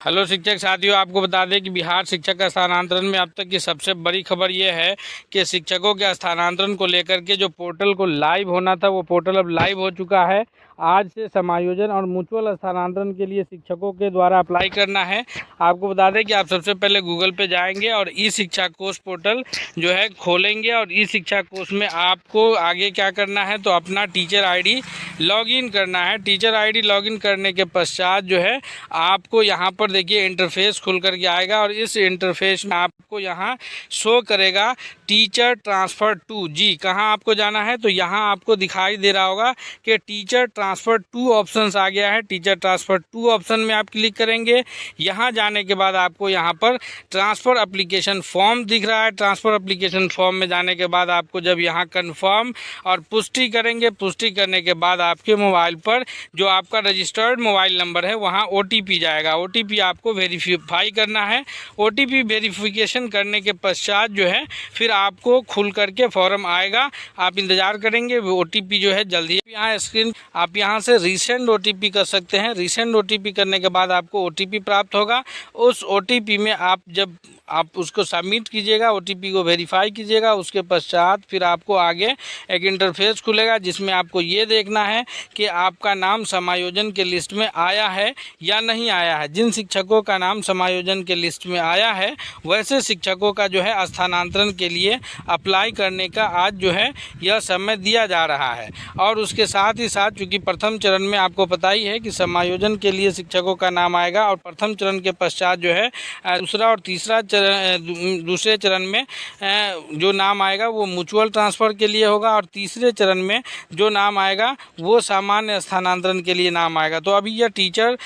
Hello शिक्षक साथियों, आपको बता दें कि बिहार शिक्षक का स्थानांतरण में अब तक की सबसे बड़ी खबर ये है कि शिक्षकों के स्थानांतरण को लेकर के जो पोर्टल को लाइव होना था वो पोर्टल अब लाइव हो चुका है। आज से समायोजन और म्यूचुअल स्थानांतरण के लिए शिक्षकों के द्वारा अप्लाई करना है। आपको बता दें कि आप सबसे पहले गूगल पे जाएंगे और ई शिक्षा कोष पोर्टल जो है खोलेंगे और ई शिक्षा कोष में आपको आगे क्या करना है तो अपना टीचर आईडी लॉगिन करना है। टीचर आईडी लॉगिन करने के पश्चात जो है आपको यहाँ पर देखिए इंटरफेस खुल करके आएगा और इस इंटरफेस में आपको यहाँ शो करेगा टीचर ट्रांसफ़र टू जी। कहाँ आपको जाना है तो यहाँ आपको दिखाई दे रहा होगा कि टीचर ट्रांसफ़र टू ऑप्शंस आ गया है। टीचर ट्रांसफ़र टू ऑप्शन में आप क्लिक करेंगे। यहाँ जाने के बाद आपको यहाँ पर ट्रांसफ़र एप्लीकेशन फॉर्म दिख रहा है। ट्रांसफ़र एप्लीकेशन फॉर्म में जाने के बाद आपको जब यहाँ कन्फर्म और पुष्टि करेंगे, पुष्टि करने के बाद आपके मोबाइल पर जो आपका रजिस्टर्ड मोबाइल नंबर है वहाँ OTP जाएगा। OTP आपको वेरीफाई करना है। OTP वेरिफिकेशन करने के पश्चात जो है फिर आपको खुल करके फॉर्म आएगा। आप इंतज़ार करेंगे, OTP जो है जल्दी यहाँ स्क्रीन आप यहाँ से रीसेंड OTP कर सकते हैं। रीसेंड OTP करने के बाद आपको OTP प्राप्त होगा। उस OTP में आप जब आप उसको सबमिट कीजिएगा, OTP को वेरीफाई कीजिएगा, उसके पश्चात फिर आपको आगे एक इंटरफेस खुलेगा जिसमें आपको ये देखना है कि आपका नाम समायोजन के लिस्ट में आया है या नहीं आया है। जिन शिक्षकों का नाम समायोजन के लिस्ट में आया है वैसे शिक्षकों का जो है स्थानांतरण के लिए अप्लाई करने का आज जो है यह समय दिया जा रहा है। और उसके साथ ही साथ चूँकि प्रथम चरण में आपको पता ही है कि समायोजन के लिए शिक्षकों का नाम आएगा और प्रथम चरण के पश्चात जो है दूसरा और तीसरा दूसरे चरण में जो नाम आएगा वो म्यूचुअल ट्रांसफ़र के लिए होगा और तीसरे चरण में जो नाम आएगा वो सामान्य स्थानांतरण के लिए नाम आएगा। तो अभी यह टीचर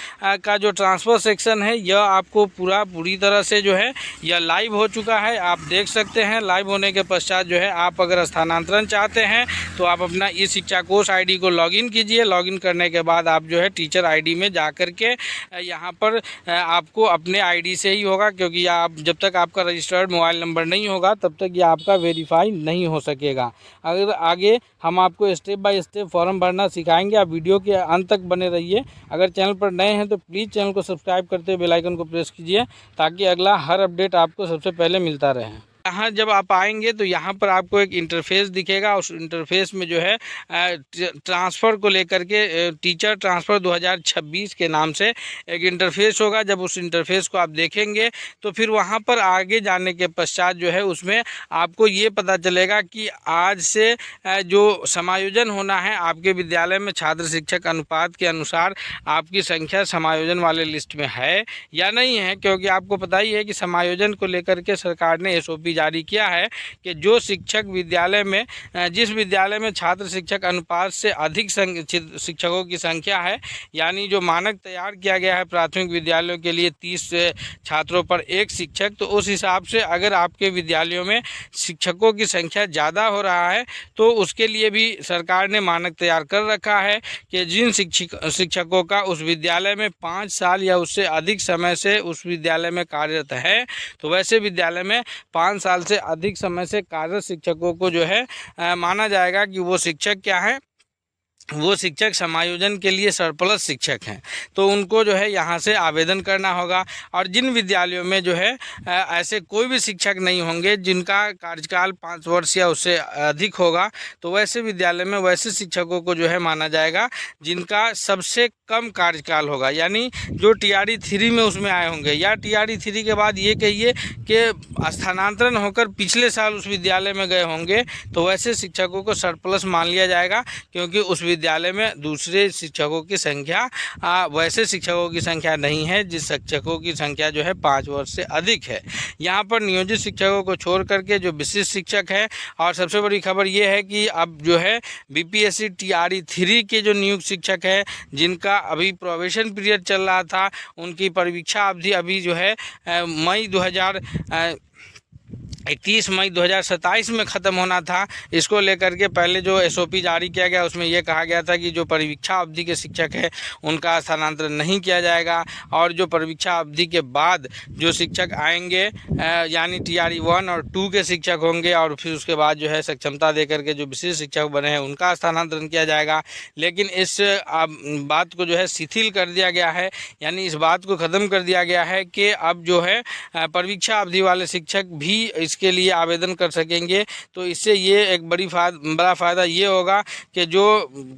का जो ट्रांसफ़र सेक्शन है यह आपको पूरी तरह से जो है यह लाइव हो चुका है। आप देख सकते हैं लाइव होने के पश्चात जो है आप अगर स्थानांतरण चाहते हैं तो आप अपना ई शिक्षा कोष ID को लॉगिन कीजिए। लॉगिन करने के बाद आप जो है टीचर ID में जा कर के यहाँ पर आपको अपने ID से ही होगा, क्योंकि आप जब तक आपका रजिस्टर्ड मोबाइल नंबर नहीं होगा तब तक ये आपका वेरीफाई नहीं हो सकेगा। अगर आगे हम आपको स्टेप बाय स्टेप फॉर्म भरना सिखाएंगे। आप वीडियो के अंत तक बने रहिए। अगर चैनल पर नए हैं तो प्लीज़ चैनल को सब्सक्राइब करते हुए बेल आइकन को प्रेस कीजिए ताकि अगला हर अपडेट आपको सबसे पहले मिलता रहे। यहाँ जब आप आएंगे तो यहाँ पर आपको एक इंटरफेस दिखेगा। उस इंटरफेस में जो है ट्रांसफ़र को लेकर के टीचर ट्रांसफ़र 2026 के नाम से एक इंटरफेस होगा। जब उस इंटरफेस को आप देखेंगे तो फिर वहाँ पर आगे जाने के पश्चात जो है उसमें आपको ये पता चलेगा कि आज से जो समायोजन होना है आपके विद्यालय में छात्र शिक्षक अनुपात के अनुसार आपकी संख्या समायोजन वाले लिस्ट में है या नहीं है। क्योंकि आपको पता ही है कि समायोजन को लेकर के सरकार ने SOP जारी किया है कि जो शिक्षक विद्यालय में जिस विद्यालय में छात्र शिक्षक अनुपात से अधिक शिक्षकों की संख्या है, यानी जो मानक तैयार किया गया है प्राथमिक विद्यालयों के लिए 30 छात्रों पर एक शिक्षक, तो उस हिसाब से अगर आपके विद्यालयों में शिक्षकों की संख्या ज़्यादा हो रहा है तो उसके लिए भी सरकार ने मानक तैयार कर रखा है कि जिन शिक्षकों का उस विद्यालय में 5 साल या उससे अधिक समय से उस विद्यालय में कार्यरत है तो वैसे विद्यालय में 5 साल से अधिक समय से कार्यरत शिक्षकों को जो है माना जाएगा कि वो शिक्षक क्या है, वो शिक्षक समायोजन के लिए सरप्लस शिक्षक हैं। तो उनको जो है यहाँ से आवेदन करना होगा। और जिन विद्यालयों में जो है ऐसे कोई भी शिक्षक नहीं होंगे जिनका कार्यकाल 5 वर्ष या उससे अधिक होगा तो वैसे विद्यालय में वैसे शिक्षकों को जो है माना जाएगा जिनका सबसे कम कार्यकाल होगा, यानी जो TRE 3 में उसमें आए होंगे या TRE 3 के बाद ये कहिए कि स्थानांतरण होकर पिछले साल उस विद्यालय में गए होंगे तो वैसे शिक्षकों को सरप्लस मान लिया जाएगा, क्योंकि उस विद्यालय में दूसरे शिक्षकों की संख्या वैसे शिक्षकों की संख्या नहीं है जिस शिक्षकों की संख्या जो है 5 वर्ष से अधिक है। यहाँ पर नियोजित शिक्षकों को छोड़ करके जो विशिष्ट शिक्षक है, और सबसे बड़ी खबर ये है कि अब जो है BPSC TRE 3 के जो नियुक्त शिक्षक है जिनका अभी प्रोबेशन पीरियड चल रहा था, उनकी परीक्षा अवधि अभी जो है मई 31 मई 2027 में ख़त्म होना था। इसको लेकर के पहले जो SOP जारी किया गया उसमें यह कहा गया था कि जो परिवीक्षा अवधि के शिक्षक है उनका स्थानांतरण नहीं किया जाएगा, और जो परिवीक्षा अवधि के बाद जो शिक्षक आएंगे यानी TRE 1 और 2 के शिक्षक होंगे, और फिर उसके बाद जो है सक्षमता देकर के जो विशेष शिक्षक बने हैं उनका स्थानांतरण किया जाएगा। लेकिन इस बात को जो है शिथिल कर दिया गया है, यानी इस बात को ख़त्म कर दिया गया है कि अब जो है परिवीक्षा अवधि वाले शिक्षक भी इसके लिए आवेदन कर सकेंगे। तो इससे ये एक बड़ा फ़ायदा ये होगा कि जो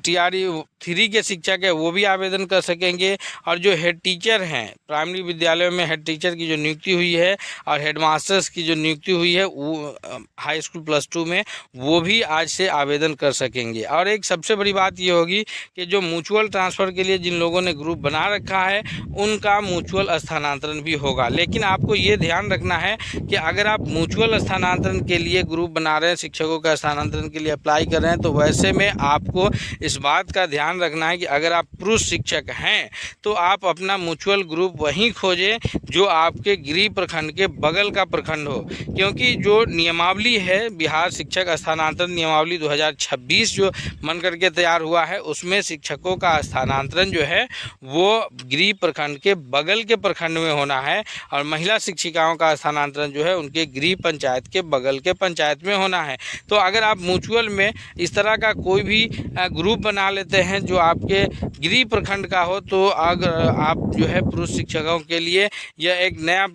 TRE 3 के शिक्षक है वो भी आवेदन कर सकेंगे, और जो हेड टीचर हैं प्राइमरी विद्यालयों में हेड टीचर की जो नियुक्ति हुई है और हेड मास्टर्स की जो नियुक्ति हुई है वो हाई स्कूल +2 में, वो भी आज से आवेदन कर सकेंगे। और एक सबसे बड़ी बात ये होगी कि जो म्यूचुअल ट्रांसफ़र के लिए जिन लोगों ने ग्रुप बना रखा है उनका म्यूचुअल स्थानांतरण भी होगा। लेकिन आपको ये ध्यान रखना है कि अगर आप म्यूचुअल स्थानांतरण के लिए ग्रुप बना रहे हैं, शिक्षकों का स्थानांतरण के लिए अप्लाई कर रहे हैं, तो वैसे में आपको इस बात का ध्यान रखना है कि अगर आप पुरुष शिक्षक हैं तो आप अपना म्यूचुअल ग्रुप वहीं खोजें जो आपके गृह प्रखंड के बगल का प्रखंड हो, क्योंकि जो नियमावली है बिहार शिक्षक स्थानांतरण नियमावली 2026 जो मन करके तैयार हुआ है उसमें शिक्षकों का स्थानांतरण जो है वो गृह प्रखंड के बगल के प्रखंड में होना है, और महिला शिक्षिकाओं का स्थानांतरण जो है उनके गृह पंचायत के बगल के पंचायत में होना है। तो अगर आप म्यूचुअल में इस तरह का कोई भी ग्रुप बना लेते हैं जो आपके गृह प्रखंड का हो, तो अगर आप जो है पुरुष शिक्षकों के लिए यह एक नया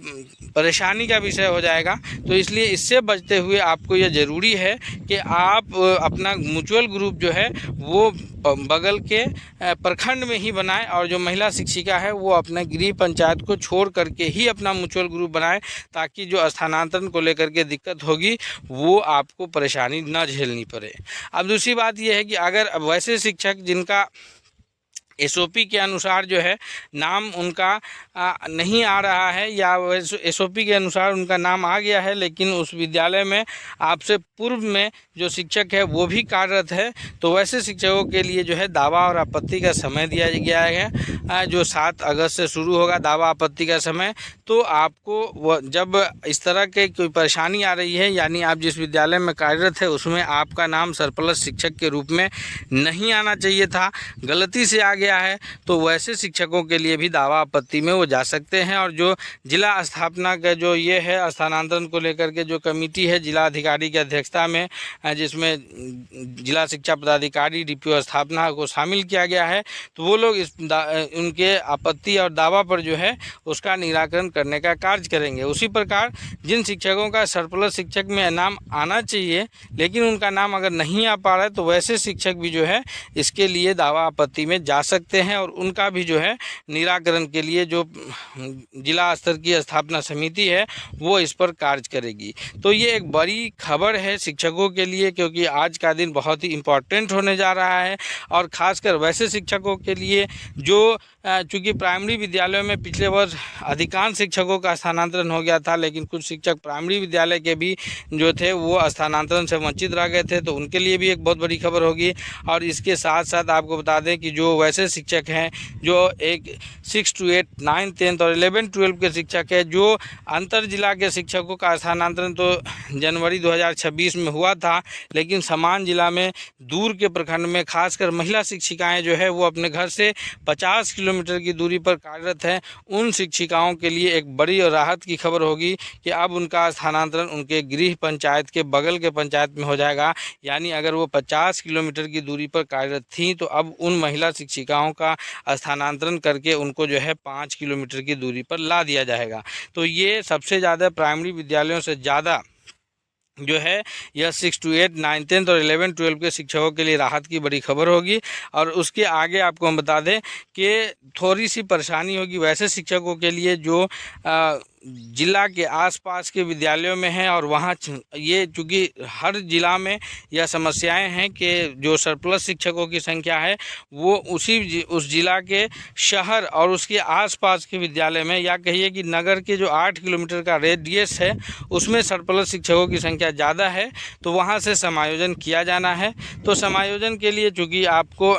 परेशानी का विषय हो जाएगा। तो इसलिए इससे बचते हुए आपको यह ज़रूरी है कि आप अपना म्यूचुअल ग्रुप जो है वो बगल के प्रखंड में ही बनाएं, और जो महिला शिक्षिका है वो अपने गृह पंचायत को छोड़ करके ही अपना म्यूचुअल ग्रुप बनाएं, ताकि जो स्थानांतरण को लेकर के दिक्कत होगी वो आपको परेशानी न झेलनी पड़े। अब दूसरी बात यह है कि अगर वैसे शिक्षक जिनका SOP के अनुसार जो है नाम उनका नहीं आ रहा है, या SOP के अनुसार उनका नाम आ गया है लेकिन उस विद्यालय में आपसे पूर्व में जो शिक्षक है वो भी कार्यरत है, तो वैसे शिक्षकों के लिए जो है दावा और आपत्ति का समय दिया गया है जो 7 अगस्त से शुरू होगा दावा आपत्ति का समय। तो आपको जब इस तरह के कोई परेशानी आ रही है, यानी आप जिस विद्यालय में कार्यरत है उसमें आपका नाम सरप्लस शिक्षक के रूप में नहीं आना चाहिए था, गलती से आ गया है, तो वैसे शिक्षकों के लिए भी दावा आपत्ति में वो जा सकते हैं। और जो जिला स्थापना का जो ये है स्थानांतरण को लेकर के जो कमेटी है जिला अधिकारी की अध्यक्षता में, जिसमें जिला शिक्षा पदाधिकारी DPO स्थापना को शामिल किया गया है, तो वो लोग उनके आपत्ति और दावा पर जो है उसका निराकरण करने का कार्य करेंगे। उसी प्रकार जिन शिक्षकों का सरप्लस शिक्षक में नाम आना चाहिए लेकिन उनका नाम अगर नहीं आ पा रहा है, तो वैसे शिक्षक भी जो है इसके लिए दावा आपत्ति में जा सकते हैं, और उनका भी जो है निराकरण के लिए जो जिला स्तर की स्थापना समिति है वो इस पर कार्य करेगी। तो ये एक बड़ी खबर है शिक्षकों के लिए, क्योंकि आज का दिन बहुत ही इम्पोर्टेंट होने जा रहा है, और ख़ासकर वैसे शिक्षकों के लिए जो चूँकि प्राइमरी विद्यालयों में पिछले वर्ष अधिकांश शिक्षकों का स्थानांतरण हो गया था, लेकिन कुछ शिक्षक प्राइमरी विद्यालय के भी जो थे वो स्थानांतरण से वंचित रह गए थे, तो उनके लिए भी एक बहुत बड़ी खबर होगी। और इसके साथ साथ आपको बता दें कि जो वैसे शिक्षक हैं जो एक 6 to 8, 9, 10 और 11, 12 के शिक्षक है, जो अंतर जिला के शिक्षकों का स्थानांतरण तो जनवरी 2026 में हुआ था, लेकिन समान जिला में दूर के प्रखंड में खासकर महिला शिक्षिकाएं जो है वो अपने घर से 50 किलोमीटर की दूरी पर कार्यरत हैं, उन शिक्षिकाओं के लिए एक बड़ी और राहत की खबर होगी कि अब उनका स्थानांतरण उनके गृह पंचायत के बगल के पंचायत में हो जाएगा। यानी अगर वो 50 किलोमीटर की दूरी पर कार्यरत थी, तो अब उन महिला शिक्षिकाओं का स्थानांतरण करके उनको जो है 5 किलोमीटर की दूरी पर ला दिया जाएगा। तो ये सबसे ज़्यादा प्राइमरी विद्यालयों से ज़्यादा जो है यह 6 to 8, 9, 10 और 11, 12 के शिक्षकों के लिए राहत की बड़ी खबर होगी। और उसके आगे आपको हम बता दें कि थोड़ी सी परेशानी होगी वैसे शिक्षकों के लिए जो जिला के आसपास के विद्यालयों में हैं, और वहाँ ये चूँकि हर जिला में यह समस्याएं हैं कि जो सरप्लस शिक्षकों की संख्या है वो उस जिला के शहर और उसके आसपास के विद्यालय में, या कहिए कि नगर के जो 8 किलोमीटर का रेडियस है उसमें सरप्लस शिक्षकों की संख्या ज़्यादा है, तो वहाँ से समायोजन किया जाना है। तो समायोजन के लिए चूँकि आपको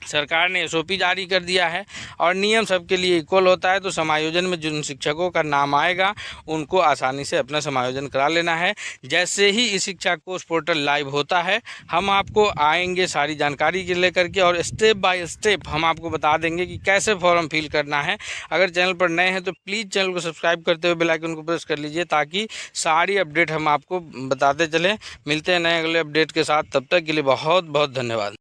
सरकार ने एसओपी जारी कर दिया है और नियम सबके लिए इक्वल होता है। तो समायोजन में जिन शिक्षकों का नाम आएगा उनको आसानी से अपना समायोजन करा लेना है। जैसे ही ई शिक्षा कोर्स पोर्टल लाइव होता है हम आपको आएंगे सारी जानकारी के लेकर के और स्टेप बाय स्टेप हम आपको बता देंगे कि कैसे फॉर्म फिल करना है। अगर चैनल पर नए हैं तो प्लीज़ चैनल को सब्सक्राइब करते हुए बेल आइकन को प्रेस कर लीजिए ताकि सारी अपडेट हम आपको बताते चलें। मिलते हैं नए अगले अपडेट के साथ, तब तक के लिए बहुत बहुत धन्यवाद।